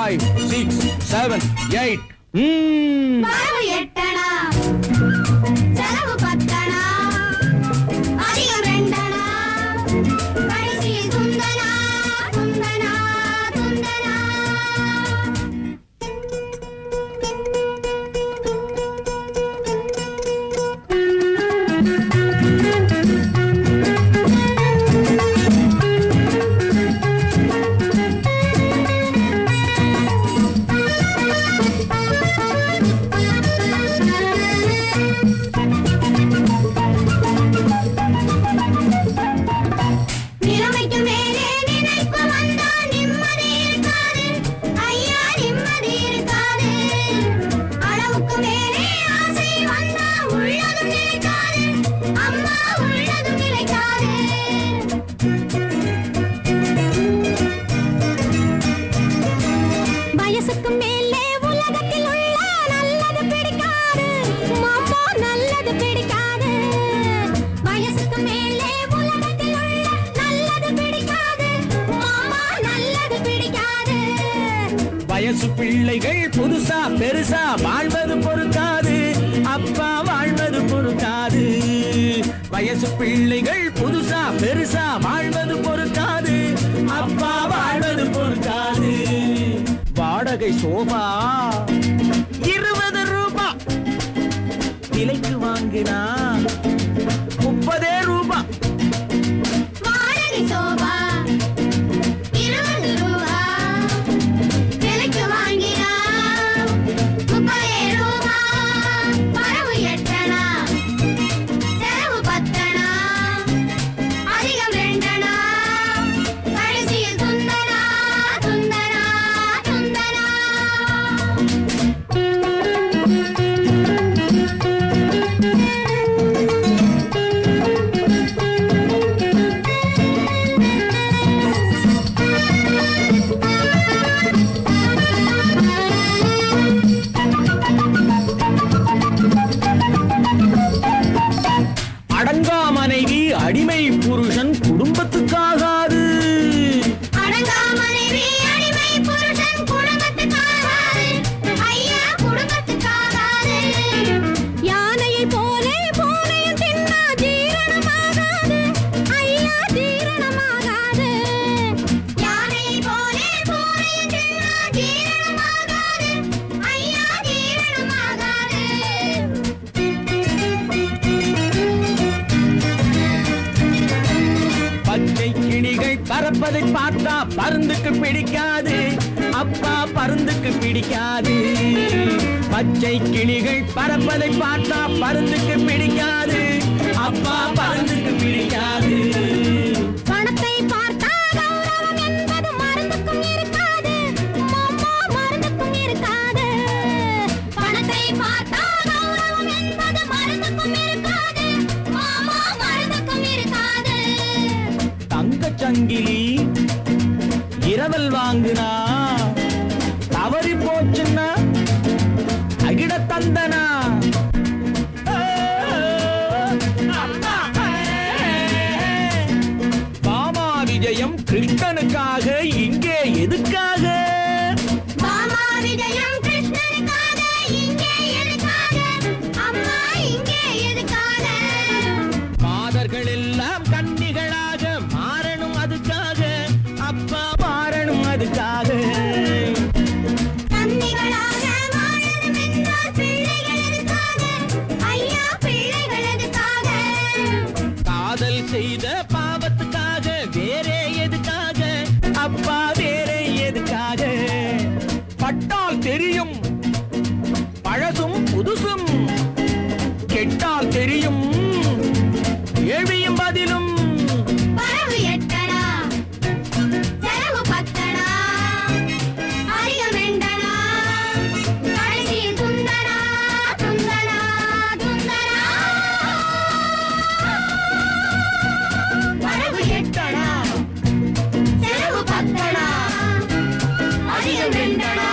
5, 6, 7, 8. வரவு 8 அணா, செலவு 10 அணா, அதிகம் 2 அணா, கடைசியில் துந்தனா துந்தனா துந்தனா. நிலைமைக்கு மேலே நினைப்பு வந்தா நிம்மதி இருக்காது, ஐயா நிம்மதி இருக்காது. அளவுக்கு மேலே ஆசை வந்தா உள்ளதும் நிலைக்காது, அம்மா உள்ளதும் நிலைக்காது. வயசுக்கு மேலே உலகத்தில் உள்ள நல்லது பிடிக்காது, மாமா நல்லது பிடிக்காது. வயசுக்கு மேலே உலகத்தில் உள்ள நல்லது பிடிக்காது, மாமா நல்லது பிடிக்காது. வயசு பிள்ளைகள் புதுசா பெருசா வாழ்வது பொறுக்காது, அப்பா வாழ்வது பொறுக்காது. வயசு பிள்ளைகள் புதுசா பெருசா வாழ்வது பொறுக்காது, அப்பா வாழ்வது பொறுக்காது. வாடகை சோபா 20 ரூபா, விலைக்கு வாங்கினா 30 ரூபா. வாடகை சோபா 20 ரூபா, விலைக்கு வாங்கினா 30 ரூபா. வரவு 8 அணா, செலவு 10 அணா, அதிகம் 2 அணா, கடைசியில் துந்தனா துந்தனா துந்தனா. அடங்கா மனைவி அடிமை புருஷன் குடும்பத்துக்காகாது. அடங்கா மனைவி அடிமை புருஷன் குடும்பத்துக்காகாது, ஐயா குடும்பத்துக்காகாது. யானையை போலே பூனையும் தின்னா ஜீரணமாகாது, ஐயா ஜீரணமாகாது. யானையை போலே பூனையும் தின்னா ஜீரணமாகாது, ஐயா ஜீரணமாகாது. பச்சை கிளிகள் பறப்பதை பார்த்தா பருந்துக்கு பிடிக்காது, அப்பா பருந்துக்கு பிடிக்காது. பச்சை கிளிகள் பறப்பதை பார்த்தா பருந்துக்கு பிடிக்காது, அப்பா பருந்துக்கு பிடிக்காது. பணத்தை பார்த்தா கௌரவம் என்பது மருந்துக்கும் இருக்காது, மாமா மருந்துக்கும் இருக்காது. பணத்தை பார்த்தா கௌரவம் என்பது மருந்துக்கும் இருக்காது, மாமா மருந்துக்கும் இருக்காது. தங்கச் சங்கிலி இரவல் வாங்குனா தவறி போச்சுன்னா அகிட தந்தனா. மாமா விஜயம் கிருஷ்ணனுக்காக இங்கே எதுக்காக? மாமா விஜயம் கிருஷ்ணனுக்காக இங்கே எதுக்காக, அம்மா இங்கே எதுக்காக? மாதர்கள் எல்லாம் கன்னிகளாக மாறணும் அதுக்காக, அப்பா மாறணும் அதுக்காக. கன்னிகளாக வாழணும் என்றால் பிள்ளைகள் எதுக்காக, ஐயா பிள்ளைகள் எதுக்காக? காதல் செய்த பாவத்துக்காக வேறே எதுக்காக, அப்பா வேறே எதுக்காக? பட்டால் தெரியும் பழசும் புதுசும், கெட்டால் தெரியும் கேள்வியும் பதிலும். வரவு 8 அணா, செலவு 10 அணா, அதிகம் 2 அணா, கடைசியில் துந்தனா துந்தனா துந்தனா. வரவு 8 அணா, செலவு 10 அணா, அதிகம் 2 அணா,